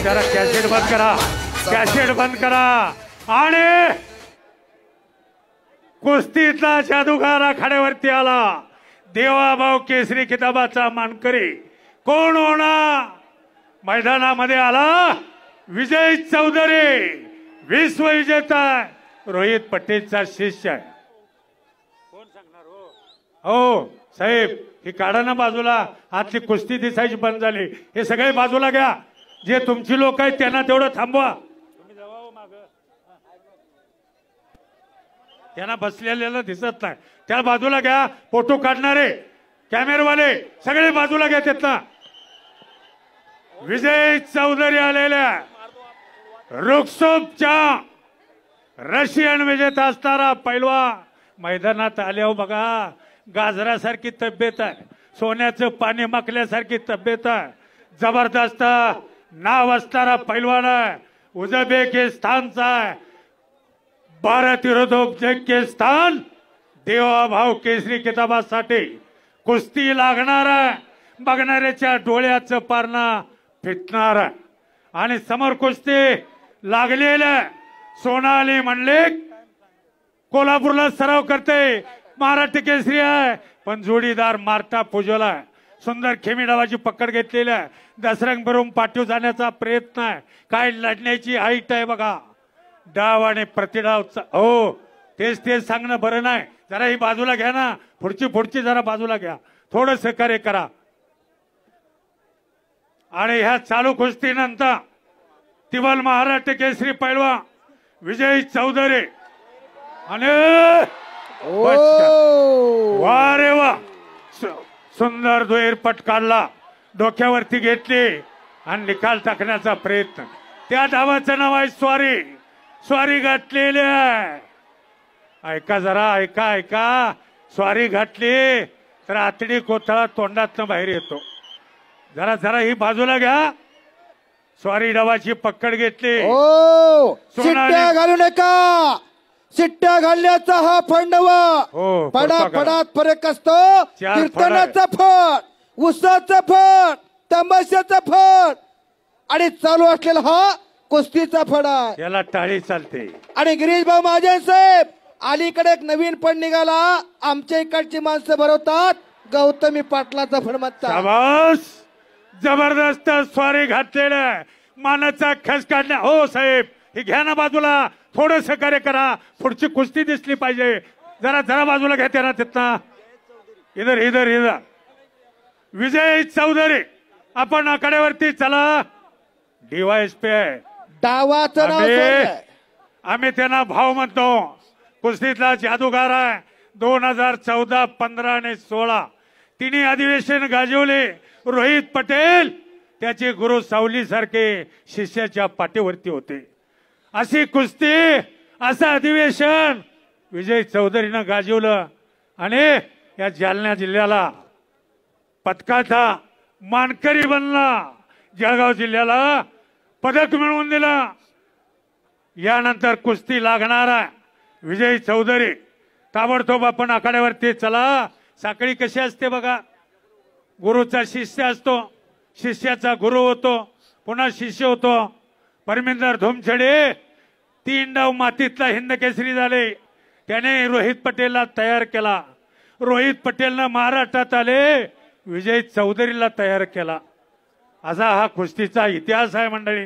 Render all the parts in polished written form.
जरा कॅसेट बंद करा, कॅसेट बंद करा. आणि कुस्तीतला जादूगार आखाड्यावरती आला. देवाभाऊ केसरी किताबाचा मानकरी कोण होणार? मैदानामध्ये आला विजय चौधरी, विश्वविजेता रोहित पटेलचा शिष्य आहे. कोण सांगणार? हो साहेब, ही काढा ना बाजूला. आतली कुस्ती दिसायची बंद झाली. हे सगळे बाजूला घ्या. जे तुमची लोक आहेत त्यांना तेवढं थांबवा. त्यांना बसलेल्याला दिसत नाही, त्या बाजूला घ्या. फोटो काढणारे कॅमेरावाले सगळे बाजूला घ्या. त्यातला विजय चौधरी आलेल्या रुक्सोबच्या रशियन विजेता असणारा पैलवान मैदानात आल्यावर बघा गाजरासारखी तब्येत आहे, सोन्याचं पाणी माकल्यासारखी तब्येत आहे. जबरदस्त नाव असणारा पैलवान आहे. उझबेकिस्तानचा आहे. भारत विरुद्ध उझबेकिस्तान देवाभाऊ केसरी किताबासाठी कुस्ती लागणार आहे. बघणाऱ्याच्या डोळ्याचं पारणा फिटणार आहे. आणि समोर कुस्ती लागलेल्या सोनाली मंडलिक कोल्हापूरला सराव करते. महाराष्ट्र केसरी आहे पण जोडीदार मार्टा पुजोला. सुंदर खेमी डावाची पकड घेतलेली आहे. दसरंग भरून पाठीव जाण्याचा प्रयत्न आहे. काय लढण्याची हाईट आहे बघा. डाव आणि प्रतिडावचा. हो तेच सांगणं बरं नाही. जरा ही बाजूला घ्या ना. पुढची जरा बाजूला घ्या. थोडं सहकार्य करा. आणि ह्या चालू कुस्तीनंतर तिवल महाराष्ट्र केसरी पैलवान विजय चौधरी आणि वा रे वा, सुंदर दुहेर पट काढला. डोक्यावरती घेतली आणि निकाल टाकण्याचा प्रयत्न. त्या डावाचं नाव आहे स्वारी. स्वारी घातलेली आहे. ऐका जरा, ऐका. स्वारी घातली तर आतडी कोथळा तोंडातनं बाहेर येतो. जरा ही बाजूला घ्या. स्वारी डावाची पकड घेतली. शिट्ट्या घालू नका. शिट्ट्या घालण्याचा हा फंडवा. फडात फरक असतो. कीर्तनाचा फड, उसाचा फड, तमाशाचा फड आणि चालू असलेला हा कुस्तीचा फड आहे. याला टाळी चालते. आणि गिरीश भाऊ महाजन साहेब अलीकडे एक नवीन फड निघाला. आमच्या इकडची माणसं भरवतात. गौतमी पाटलाचा फड म्हणतात. जबरदस्त स्वारी घातलेल्या मानाचा खस काढल्या. हो साहेब हे घ्या ना बाजूला. थोडं सहकार्य करा. पुढची कुस्ती दिसली पाहिजे. जरा बाजूला घ्या ना तिथं. इधर विजय चौधरी आपण आखाड्यावरती चला. DYSP आहे. डावाचं नाव आम्ही त्यांना भाव म्हणतो. कुस्तीतला जादूगार आहे. 2014, 15 आणि 16 तिन्ही अधिवेशन गाजवले. रोहित पटेल त्याचे गुरु सावली सारखे शिष्याच्या पाठीवरती होते. अशी कुस्ती, असं अधिवेशन विजय चौधरीनं गाजवलं आणि या जालना जिल्ह्याला पदकाचा मानकरी बनला. जळगाव जिल्ह्याला पदक मिळवून दिलं. यानंतर कुस्ती लागणार आहे. विजय चौधरी ताबडतोब आपण आखाड्यावरती चला. साखळी कशी असते बघा. गुरुचा शिष्य असतो, शिष्याचा गुरु होतो, पुन्हा शिष्य होतो. परमिंदर धुमछडे 3 डाव मातीतला हिंद केसरी झाले. त्याने रोहित पटेलला तयार केला. रोहित पटेलनं महाराष्ट्रात आले. विजय चौधरीला तयार केला. असा हा कुस्तीचा इतिहास आहे मंडळी.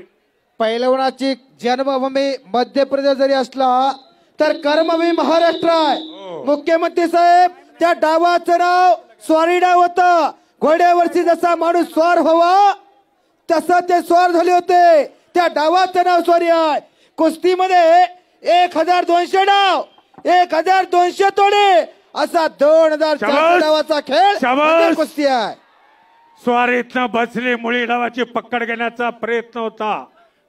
पैलवानाची जन्मभूमी मध्य प्रदेश जरी असला तर कर्मभूमी महाराष्ट्र आहे. मुख्यमंत्री साहेब त्या डावाचं नाव स्वारी डाव होतं. घोड्यावरती जसा माणूस स्वार व्हावा तसं ते स्वार झाले होते. त्या डावाचं नाव स्वारी आहे. कुस्तीमध्ये 1200 डाव, 1200 तोडे असा 2004 डावाचा खेळ कुस्ती आहे. स्वारीतनं बसली मुळी डावाची पकड घेण्याचा प्रयत्न होता.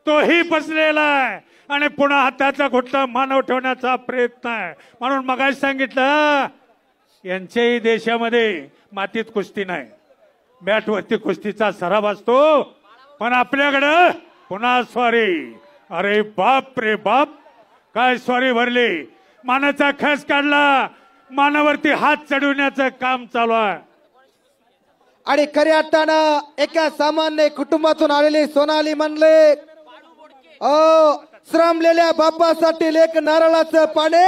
तोही बसलेला आहे आणि पुन्हा हाताचा घुटला मानव ठेवण्याचा प्रयत्न आहे. म्हणून मगाशी सांगितलं यांच्याही देशामध्ये मातीत कुस्ती नाही, बॅटवरती कुस्तीचा सराव असतो. पण आपल्याकडं पुन्हा स्वारी. अरे बाप रे बाप, काय स्वारी भरली. मानाचा खस काढला. मानावरती हात चढवण्याचं काम चालू आहे. आणि खऱ्या अर्थानं एका सामान्य कुटुंबातून आलेली सोनाली म्हणले श्रमलेल्या बापासाठी लेक नारळाचं पाने,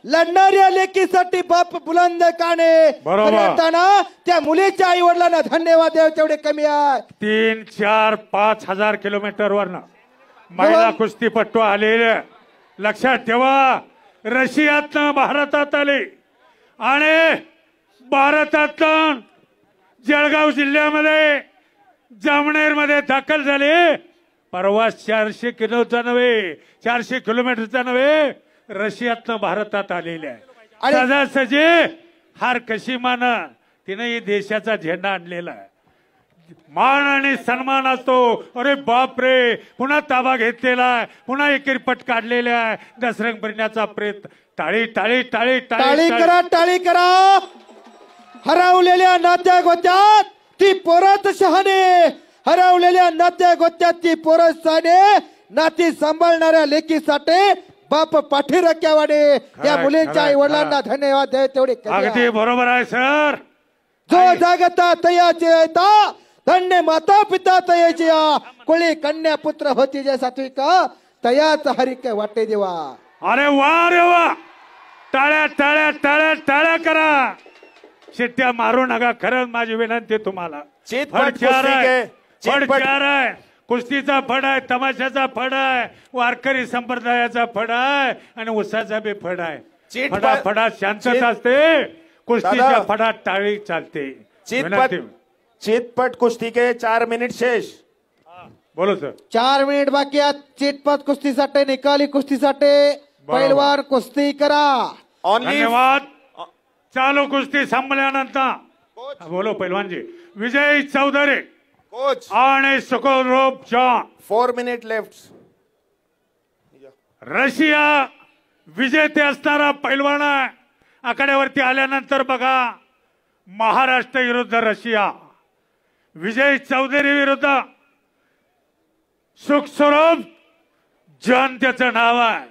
लढणाऱ्या लेकीसाठी बाप बुलंद काने. खऱ्या अर्थानं त्या मुलीच्या आई वडिलांना धन्यवाद द्यावे तेवढे कमी आहे. 3, 4, 5 हजार किलोमीटर वरनं महिला कुस्तीपट्टू आलेले. लक्षात ठेवा, रशियातनं भारतात आले आणि भारतातून जळगाव जिल्ह्यामध्ये जामनेर मध्ये दाखल झाले. परवा 400 किलोचा नव्हे, 400 किलोमीटरचा नव्हे, रशियातनं भारतात आलेले आहे. सहजासहजी हार कशी मान तिने देशाचा झेंडा आणलेला आहे. मान आणि सन्मान असतो. अरे बाप रे, पुन्हा ताबा घेतलेला आहे, पुन्हा एकेरी पट काढलेला आहे. दसरंग भरण्याचा प्रयत्न. टाळी टाळी टाळी टाळी करा, टाळी करा. हरवलेल्या नात्या गोत्यात ती पोरत शहाणे, हरवलेल्या नात्या गोत्यात ती पोरत शहाणे. नाती सांभाळणाऱ्या लेकीसाठी बाप पाठी रक्यावाडे. या मुलींच्या आई वडिलांना धन्यवाद द्यावे तेवढे. अगदी बरोबर आहे सर. जो जागता तयाचे येता, धन्य माता पिता तयाची या. कोळी कन्या पुत्र होती जे सात्विक, तयाच हरिक वाटे देवा. अरे वा रे वा. टाळ्या टाळ्या टाळ्या टाळ्या करा. शिट्ट्या मारू नका. खरंच माझी विनंती तुम्हाला. फड चार आहे, कुस्तीचा फड आहे, तमाशाचा फड आहे, वारकरी संप्रदायाचा फड आहे आणि उसाचा बी फड आहे. फडात शांतता असते, कुस्तीच्या फडात टाळी चालते. चितपट कुस्ती के 4 मिनिट शेष. बोलो सर. 4 मिनिट बाकी आहेत चितपट कुस्तीसाठी. निकाली कुस्तीसाठी पैलवान कुस्ती करा. धन्यवाद. चालू कुस्ती संपल्यानंतर बोलो पैलवानजी. विजय चौधरी कोच आणि सुकोरोप जॉन. 4 minute left. रशिया विजेते असणारा पैलवान आहे. आकड्यावरती आल्यानंतर बघा, महाराष्ट्र विरुद्ध रशिया. विजय चौधरी विरुद्ध सुखस्वरूप जॉन त्याचं नाव आहे.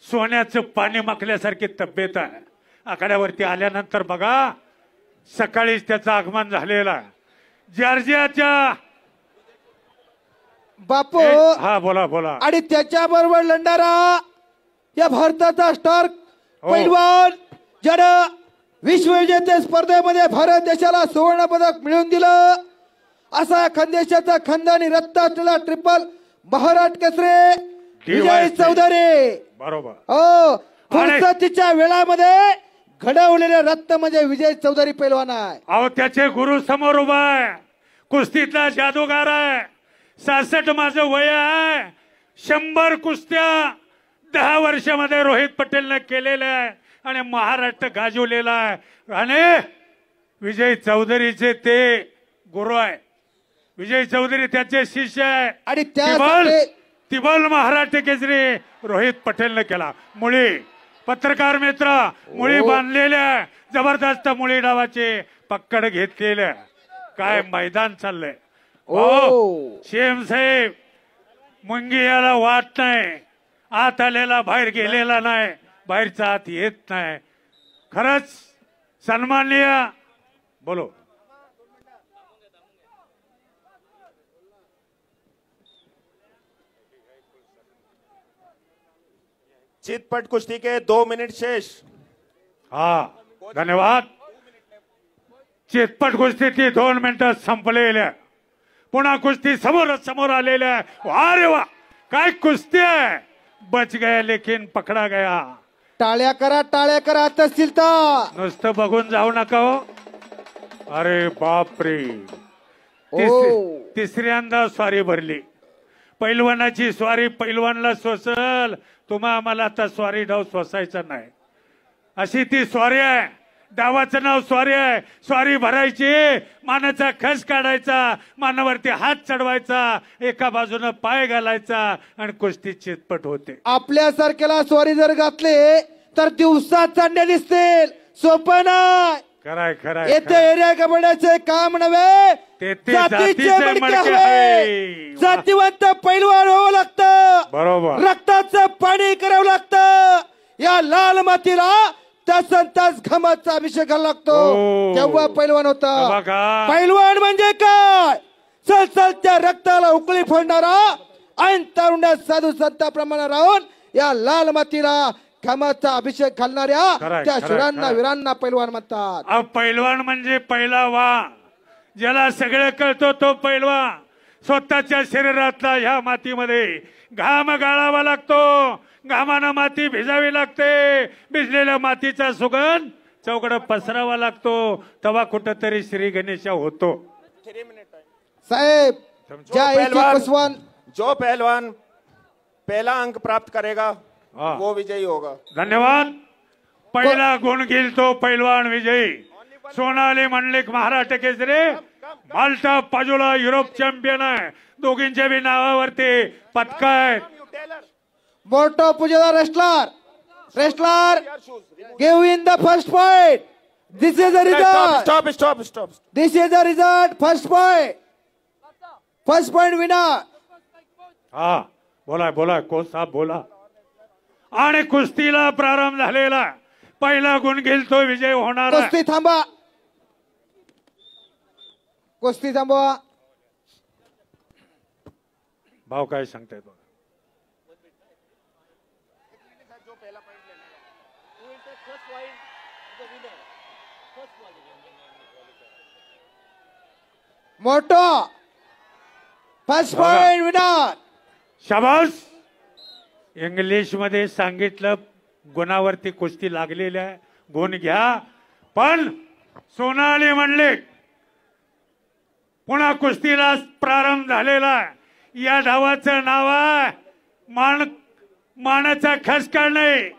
सोन्याचं पाणी माखल्यासारखी तब्येत आहे. आकड्यावरती आल्यानंतर बघा, सकाळीच त्याचं आगमन झालेलं आहे. जॉर्जियाच्या बापू. हा बोला बोला. आणि त्याच्या बरोबर लढणारा या भारताचा स्टार पैलवान, ज्यानं विश्वविजेते स्पर्धेमध्ये भारत देशाला सुवर्ण पदक मिळवून दिलं, असा खानदेशाचा खानदानी रत्न असलेला ट्रिपल महाराष्ट्र केसरी विजय चौधरी. बरोबर. हो, फुरसतीच्या वेळामध्ये घडवलेले रत्न म्हणजे विजय चौधरी पैलवान आहे. अहो, त्याचे गुरु समोर उभा आहे. कुस्तीतला जादूगार आहे. 66 माझं वय आहे. 100 कुस्त्या 10 वर्षामध्ये रोहित पटेलने केलेल्या आहे आणि महाराष्ट्र गाजवलेला आहे. आणि विजय चौधरीचे ते गुरु आहे. विजय चौधरी त्याचे शिष्य आहे. आणि तिबल महाराष्ट्र केसरी रोहित पटेलने केला. मुळी पत्रकार मित्र, मुळी बांधलेल्या, जबरदस्त मुळी डावाचे पक्कड घेतलेल्या. काय मैदान चाललंय. शेम साहेब, मुंगी याला वाट नाही. आत आलेला बाहेर गेलेला नाही, बाहेरचा आत येत नाही. खरंच सन्माननीय. बोलो. चितपट कुस्ती के 2 मिनिट शेष. हा धन्यवाद. चितपट कुस्तीची 2 मिनिटं संपलेल्या. पुन्हा कुस्ती समोर आलेल्या. अरे वा, काय कुस्ती आहे. बच गया लेकिन पकडा गया. टाळ्या करा, टाळ्या करा. तहसीलता नुसतं बघून जाऊ नका हो. अरे बापरे. तिसऱ्यांदा स्वारी भरली. पैलवानाची स्वारी पैलवानला सोसल. तुम्हा आम्हाला आता स्वारी डाव सोसायचा नाही. अशी ती स्वारी आहे. डावाचं नाव स्वारी आहे. स्वारी भरायची, मानाचा खस काढायचा, मानावरती हात चढवायचा, एका बाजूने पाय घालायचा आणि कुस्ती चितपट होते. आपल्यासारख्याला स्वारी जर घातले तर दिवसात चांडे दिसतील. सोपं नाही. खराय खराय. येथे एरिया गबड्याचे काम नव्हे, जातीचे मडके हवे. जातीवंत पैलवान व्हावं लागतं. बरोबर. रक्ताचं पाणी करावं लागतं. या लाल मातीला तास तास घामाचा अभिषेक घालावा लागतो हो. तेव्हा पैलवान होता. बघा. पैलवान म्हणजे काय? सलसलत्या रक्ताला उकळी फोडणारा ऐन तारुण्यात साधू संतांप्रमाणे राहून या लाल मातीला घामाचा अभिषेक घालणाऱ्या खरंय, त्या खरंय, शूरांना खरंय. वीरांना पैलवान म्हणतात. पैलवान म्हणजे पहिला वा ज्याला सगळं कळतो तो पैलवान. स्वतःच्या शरीरातला ह्या मातीमध्ये घाम गाळावा लागतो. घामानं माती भिजावी लागते. भिजलेल्या मातीचा सुगंध चौकडं पसरावा लागतो. तेव्हा कुठंतरी श्री गणेशा होतो. साहेब ज्या कुसवान जो पहलवान पहला अंक प्राप्त करेगा हाँ। वो विजयी होगा. धन्यवाद. पहिला गुण घेईल तो पैलवान विजयी. सोनाली मंडलिक महाराष्ट्र केसरी. माल्टा पाजोला युरोप चॅम्पियन आहे. दोघींच्या बी नावावरती पदक आहेत. मोठो पुजेदार wrestler give in the first point. This is the result. Stop. This is the result. First point winner. हा बोला कोण साहेब बोला. आणि कुस्तीला प्रारंभ झालेला पहिला गुण घेईल तो विजय होणार आहे. कुस्ती थांबवा. भाव काय सांगताय बघा. मोठो फर्स्ट पॉइंट विनर. शाबास. इंग्लिश मध्ये सांगितलं गुणावरती कुस्ती लागलेली आहे. गुण घ्या. पण सोनाली मंडलिक पुन्हा कुस्तीला प्रारंभ झालेला आहे. या डावाचं नाव आहे मानाचा खस काढणे.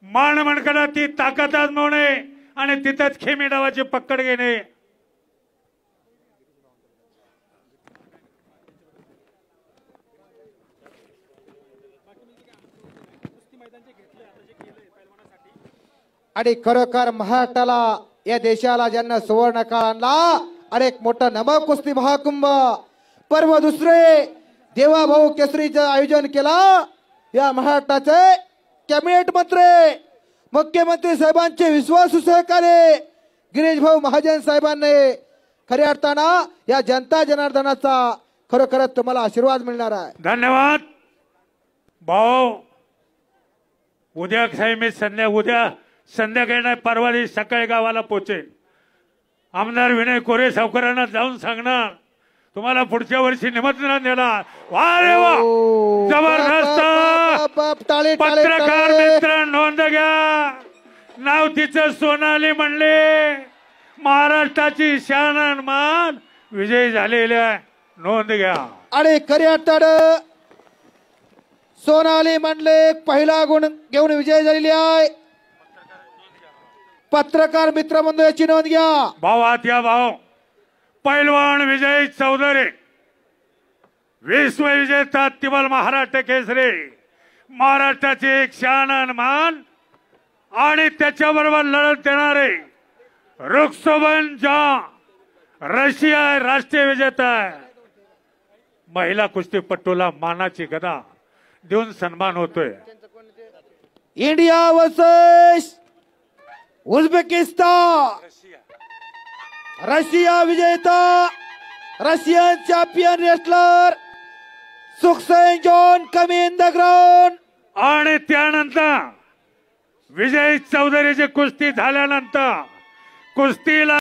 मान म्हणकडा ती ताकद आजमावणे आणि तिथंच खेमी डावाची पकड घेणे. आणि खरोखर महाराष्ट्राला या देशाला ज्यांना सुवर्ण काळ आणला आणि एक मोठा नभ कुस्ती महाकुंभ पर्व दुसरे देवाभाऊ केसरीचं आयोजन केला. या महाराष्ट्राचे कॅबिनेट मंत्री मुख्यमंत्री साहेबांचे विश्वासू सहकारी गिरीश भाऊ महाजन साहेबांनी खऱ्या अर्थानं या जनता जनार्दनाचा खरोखरच तुम्हाला आशीर्वाद मिळणार आहे. धन्यवाद भाऊ. उद्या साहेब मी उद्या संध्याकाळी नाही परवा दिवशी सकाळी गावाला पोहोचेल. आमदार विनय कोरे सावकारांना जाऊन सांगणार तुम्हाला पुढच्या वर्षी निमंत्रण देणार. वा रे वा. जबरदस्त. पत्रकार मित्र नोंद घ्या. नाव तिचं सोनाली म्हणले. महाराष्ट्राची शान आणि मान विजयी झालेले आहे. नोंद घ्या. आणि खऱ्या अर्थानं सोनाली मंडलिक पहिला गुण घेऊन विजय झालेली आहे. पत्रकार मित्र बंधू याची नोंद घ्या. भावात या भाव. पैलवान विजय चौधरी विश्वविजेता तिबल महाराष्ट्र केसरी. महाराष्ट्राचे एक शान आणि मान आणि त्याच्याबरोबर लढत देणारे रुक्सोबन जॉन रशिया राष्ट्रीय विजेता. महिला कुस्तीपटूला मानाची गदा देऊन सन्मान होतोय. India versus Uzbekistan. रशिया विजेता Russian champion wrestler Sukhsen John कमी इन द ग्राउंड. आणि त्यानंतर विजय चौधरीची कुस्ती झाल्यानंतर कुस्तीला